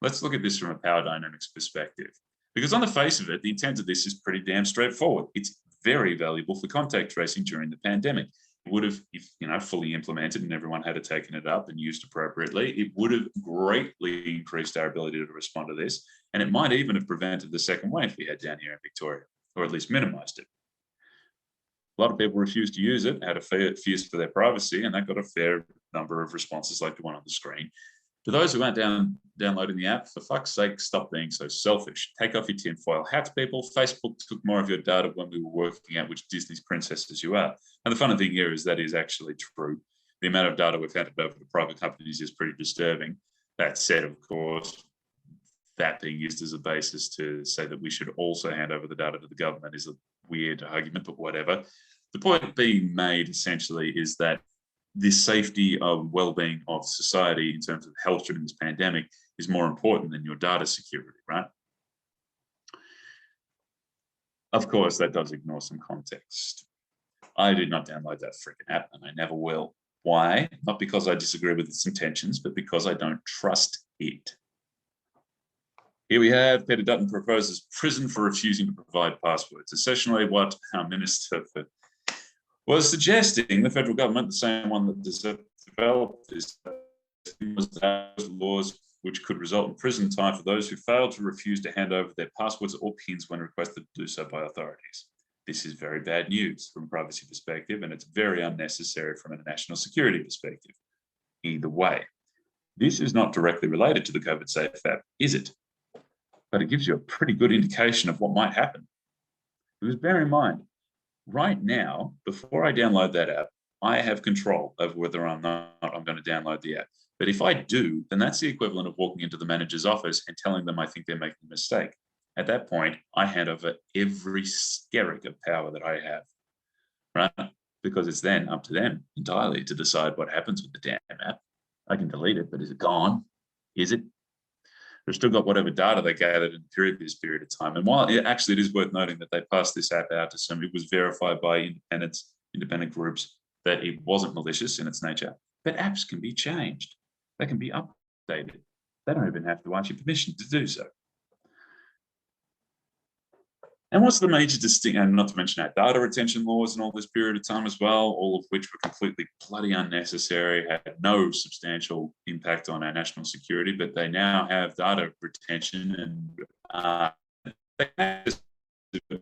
Let's look at this from a power dynamics perspective. Because on the face of it, the intent of this is pretty damn straightforward. It's very valuable for contact tracing during the pandemic. It would have, if fully implemented and everyone had taken it up and used appropriately, it would have greatly increased our ability to respond to this. And it might even have prevented the second wave we had down here in Victoria, or at least minimized it. A lot of people refused to use it, had a fears for their privacy, and that got a fair number of responses like the one on the screen. To those who aren't downloading the app, for fuck's sake, stop being so selfish. Take off your tinfoil hats, people. Facebook took more of your data when we were working out which Disney's princesses you are. And the funny thing here is that is actually true. The amount of data we've handed over to private companies is pretty disturbing. That said, of course, that being used as a basis to say that we should also hand over the data to the government is a weird argument, but whatever. The point being made essentially is that the safety of well-being of society in terms of health during this pandemic is more important than your data security, right? Of course, that does ignore some context. I did not download that freaking app and I never will. Why? Not because I disagree with its intentions, but because I don't trust it. Here we have Peter Dutton proposes prison for refusing to provide passwords. Essentially what our Minister was suggesting, the federal government, the same one that developed this, was laws which could result in prison time for those who failed to refuse to hand over their passwords or PINs when requested to do so by authorities. This is very bad news from a privacy perspective, and it's very unnecessary from a national security perspective. Either way, this is not directly related to the COVID Safe app, is it? But it gives you a pretty good indication of what might happen. Because bear in mind, right now, before I download that app, I have control over whether I'm going to download the app. But if I do, then that's the equivalent of walking into the manager's office and telling them I think they're making a mistake. At that point, I hand over every skerrick of power that I have, right? Because it's then up to them entirely to decide what happens with the damn app. I can delete it, but is it gone? Is it? They've still got whatever data they gathered in the previous period of time. And while it is worth noting that they passed this app out to some, it was verified by independent groups that it wasn't malicious in its nature. But apps can be changed. They can be updated. They don't even have to ask your permission to do so. And what's the major distinction, and not to mention our data retention laws in all this period of time as well, all of which were completely bloody unnecessary, had no substantial impact on our national security, but they now have data retention and they have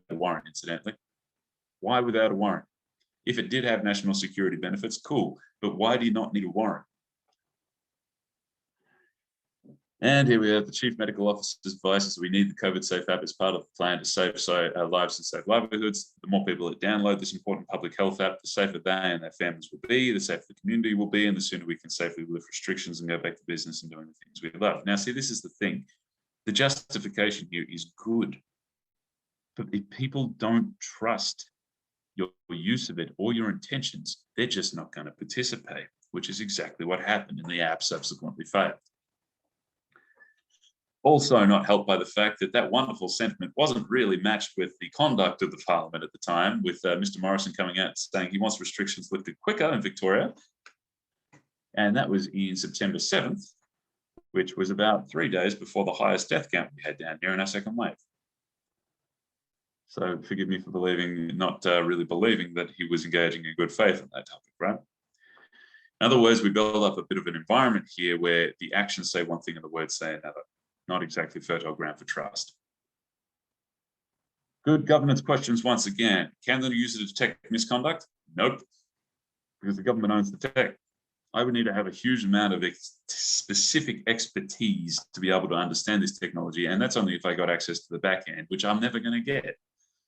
a warrant, incidentally. Why without a warrant? If it did have national security benefits, cool, but why do you not need a warrant? And here we have the Chief Medical Officer's advice: we need the COVID Safe app as part of the plan to save lives and save livelihoods. The more people that download this important public health app, the safer they and their families will be, the safer the community will be, and the sooner we can safely lift restrictions and go back to business and doing the things we love. Now, see, this is the thing. The justification here is good. But if people don't trust your use of it or your intentions, they're just not going to participate, which is exactly what happened, and the app subsequently failed. Also not helped by the fact that that wonderful sentiment wasn't really matched with the conduct of the Parliament at the time, with Mr. Morrison coming out saying he wants restrictions lifted quicker in Victoria. And that was in September 7th, which was about 3 days before the highest death count we had down here in our second wave. So forgive me for not really believing that he was engaging in good faith on that topic, right? In other words, we build up a bit of an environment here where the actions say one thing and the words say another. Not exactly fertile ground for trust. Good governance questions once again. Can the user detect misconduct? Nope. because the government owns the tech. I would need to have a huge amount of specific expertise to be able to understand this technology, and that's only if I got access to the back end, which I'm never going to get.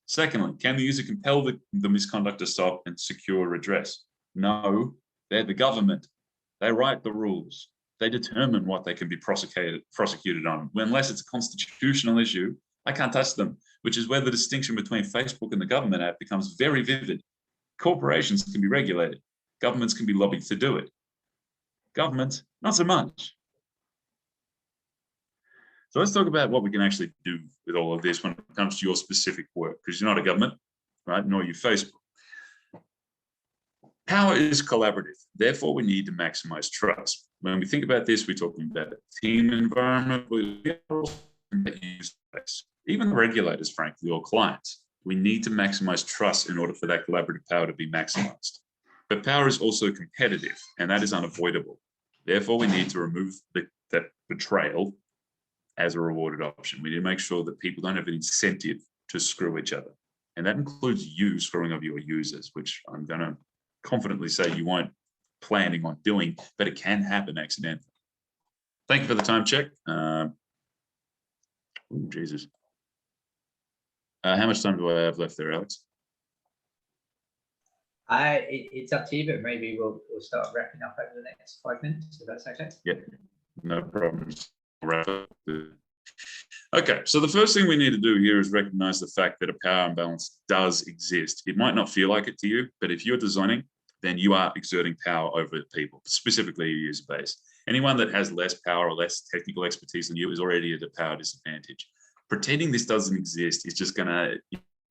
Secondly, can the user compel the misconduct to stop and secure redress? No, they're the government. They write the rules. They determine what they can be prosecuted on. Unless it's a constitutional issue, I can't touch them, which is where the distinction between Facebook and the government app becomes very vivid. Corporations can be regulated. Governments can be lobbied to do it. Governments, not so much. So let's talk about what we can actually do with all of this when it comes to your specific work, because you're not a government, right? Nor are you Facebook. Power is collaborative. Therefore, we need to maximize trust. When we think about this, we're talking about a team environment, even the regulators, frankly, or clients. We need to maximize trust in order for that collaborative power to be maximized. But power is also competitive, and that is unavoidable. Therefore, we need to remove that betrayal as a rewarded option. We need to make sure that people don't have an incentive to screw each other. And that includes you screwing over your users, which I'm going to confidently say you weren't planning on doing, but it can happen accidentally. Thank you for the time check. Oh, Jesus. How much time do I have left there, Alex? It's up to you, but maybe we'll start wrapping up over the next 5 minutes, if that's okay. Yeah, no problems. Okay, so the first thing we need to do here is recognize the fact that a power imbalance does exist. It might not feel like it to you, but if you're designing, then you are exerting power over people, specifically your user base. Anyone that has less power or less technical expertise than you is already at a power disadvantage. Pretending this doesn't exist is just going to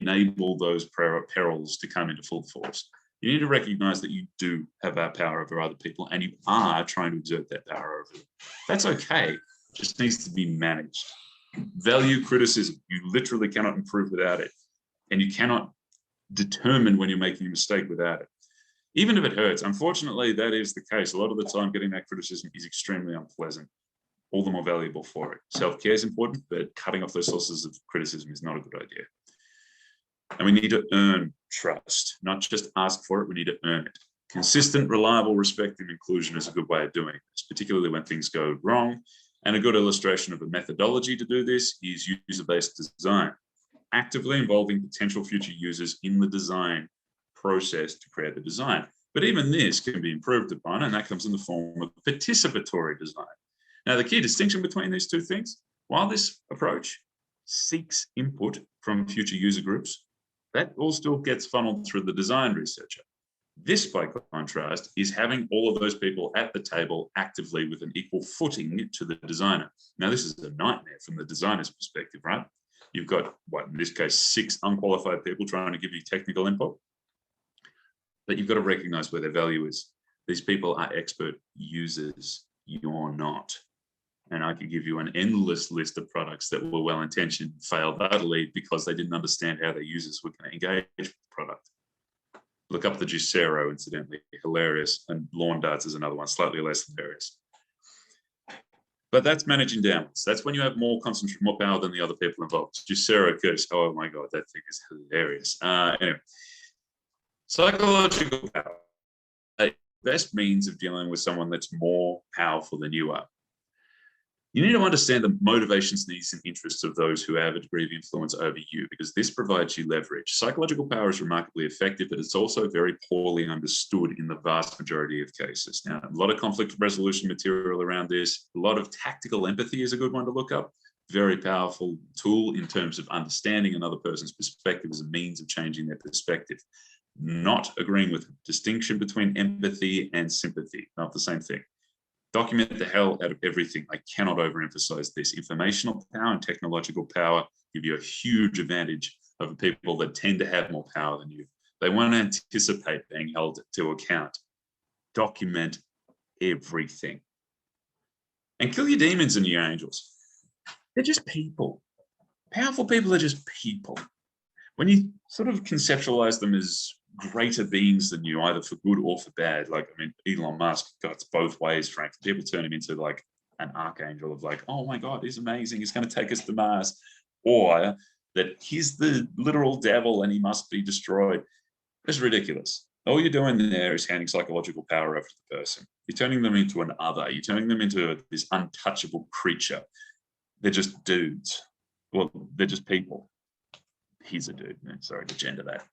enable those perils to come into full force. You need to recognize that you do have that power over other people, and you are trying to exert that power over them. That's okay. It just needs to be managed. Value criticism. You literally cannot improve without it. And you cannot determine when you're making a mistake without it. Even if it hurts, unfortunately, that is the case. A lot of the time, getting that criticism is extremely unpleasant, all the more valuable for it. Self-care is important, but cutting off those sources of criticism is not a good idea. And we need to earn trust, not just ask for it, we need to earn it. Consistent, reliable, respect, and inclusion is a good way of doing this, particularly when things go wrong. And a good illustration of a methodology to do this is user-based design, actively involving potential future users in the design process to create the design. But even this can be improved upon, and that comes in the form of participatory design. Now, the key distinction between these two things, while this approach seeks input from future user groups, that all still gets funneled through the design researcher. This, by contrast, is having all of those people at the table actively with an equal footing to the designer. Now, this is a nightmare from the designer's perspective, right? You've got, what, in this case, 6 unqualified people trying to give you technical input. But you've got to recognize where their value is. These people are expert users. You're not. And I could give you an endless list of products that were well-intentioned, failed utterly because they didn't understand how their users were going to engage with the product. Look up the Juicero, incidentally, hilarious. And Lawn Darts is another one, slightly less hilarious. But that's managing downwards. That's when you have more power than the other people involved. Juicero, Curtis, oh my God, that thing is hilarious. Anyway, psychological power, the best means of dealing with someone that's more powerful than you are. You need to understand the motivations, needs, and interests of those who have a degree of influence over you, because this provides you leverage. Psychological power is remarkably effective, but it's also very poorly understood in the vast majority of cases. Now, a lot of conflict resolution material around this, a lot of tactical empathy is a good one to look up. Very powerful tool in terms of understanding another person's perspective as a means of changing their perspective. Not agreeing with the distinction between empathy and sympathy, not the same thing. Document the hell out of everything. I cannot overemphasize this. Informational power and technological power give you a huge advantage over people that tend to have more power than you. They won't anticipate being held to account. Document everything. And kill your demons and your angels. They're just people. Powerful people are just people. When you sort of conceptualize them as greater beings than you, either for good or for bad. Like, I mean, Elon Musk cuts both ways, frankly. People turn him into like an archangel of like, oh my God, he's amazing. He's going to take us to Mars. Or that he's the literal devil and he must be destroyed. It's ridiculous. All you're doing there is handing psychological power over to the person. You're turning them into an other. You're turning them into this untouchable creature. They're just dudes. Well, they're just people. He's a dude. Sorry to gender that.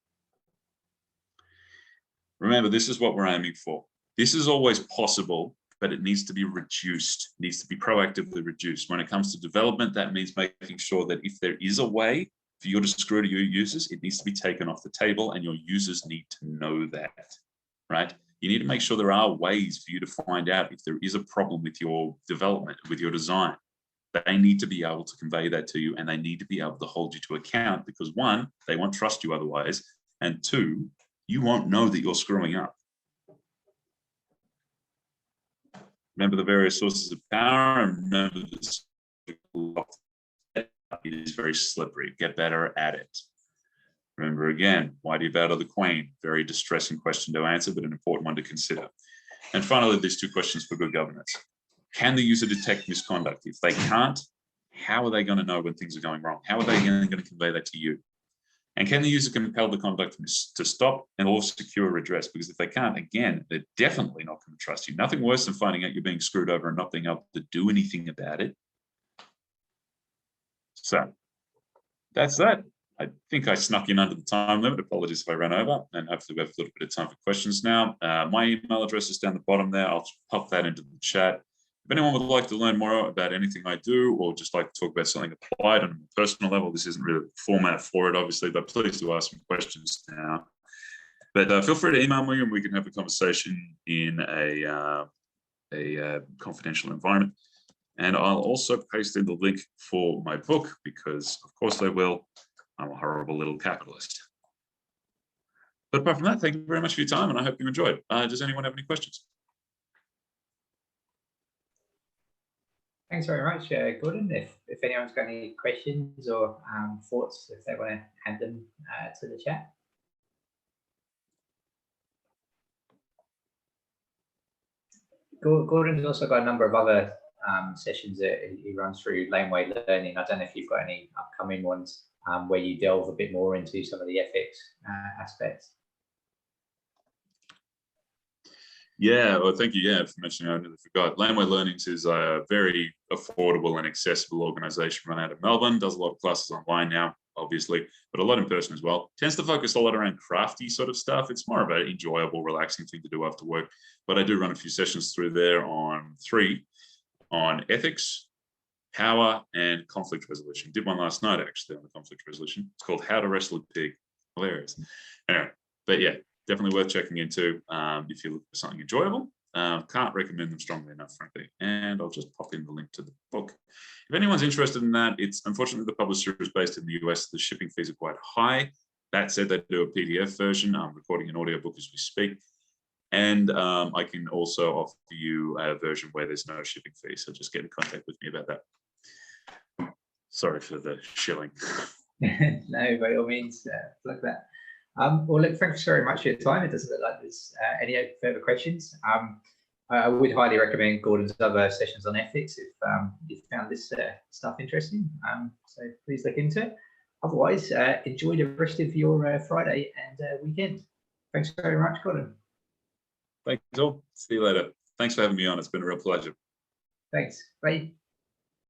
Remember, this is what we're aiming for. This is always possible, but it needs to be reduced. It needs to be proactively reduced. When it comes to development, that means making sure that if there is a way for you to screw to your users, it needs to be taken off the table, and your users need to know that, right? You need to make sure there are ways for you to find out if there is a problem with your development, with your design. They need to be able to convey that to you, and they need to be able to hold you to account, because one, they won't trust you otherwise, and two, you won't know that you're screwing up. Remember the various sources of power, and remember this is very slippery. Get better at it. Remember again, why do you bow to the Queen? Very distressing question to answer, but an important one to consider. And finally, these two questions for good governance. Can the user detect misconduct? If they can't, how are they going to know when things are going wrong? How are they going to convey that to you? And can the user compel the conduct to stop and also secure redress? Because if they can't, again, they're definitely not going to trust you. Nothing worse than finding out you're being screwed over and not being able to do anything about it. So that's that. I think I snuck in under the time limit. Apologies if I ran over, and hopefully we have a little bit of time for questions now. My email address is down the bottom there. I'll pop that into the chat. If anyone would like to learn more about anything I do, or just like to talk about something applied on a personal level, this isn't really the format for it, obviously, but please do ask some questions now. But feel free to email me, and we can have a conversation in a confidential environment. And I'll also paste in the link for my book, because of course I will. I'm a horrible little capitalist. But apart from that, thank you very much for your time, and I hope you enjoyed. Does anyone have any questions? Thanks very much, Gordon. If anyone's got any questions or thoughts, if they want to add them to the chat. Gordon's also got a number of other sessions that he runs through Laneway Learning. I don't know if you've got any upcoming ones where you delve a bit more into some of the ethics aspects. Yeah, well, thank you. Yeah, for mentioning, I nearly forgot. Laneway Learning is a very affordable and accessible organization run out of Melbourne. Does a lot of classes online now, obviously, but a lot in person as well. Tends to focus a lot around crafty sort of stuff. It's more of an enjoyable, relaxing thing to do after work. But I do run a few sessions through there on ethics, power, and conflict resolution. Did one last night, actually, on the conflict resolution. It's called How to Wrestle a Pig. Hilarious. Anyway, but yeah, definitely worth checking into if you look for something enjoyable. Can't recommend them strongly enough, frankly. And I'll just pop in the link to the book. If anyone's interested in that, it's unfortunately the publisher is based in the US. The shipping fees are quite high. That said, they do a PDF version. I'm recording an audiobook as we speak. And I can also offer you a version where there's no shipping fee. So just get in contact with me about that. Sorry for the shilling. No, by all means, plug that. Well, look, thanks very much for your time. It doesn't look like there's any further questions. I would highly recommend Gordon's other sessions on ethics if you found this stuff interesting. So please look into it. Otherwise, enjoy the rest of your Friday and weekend. Thanks very much, Gordon. Thanks all. See you later. Thanks for having me on. It's been a real pleasure. Thanks. Bye.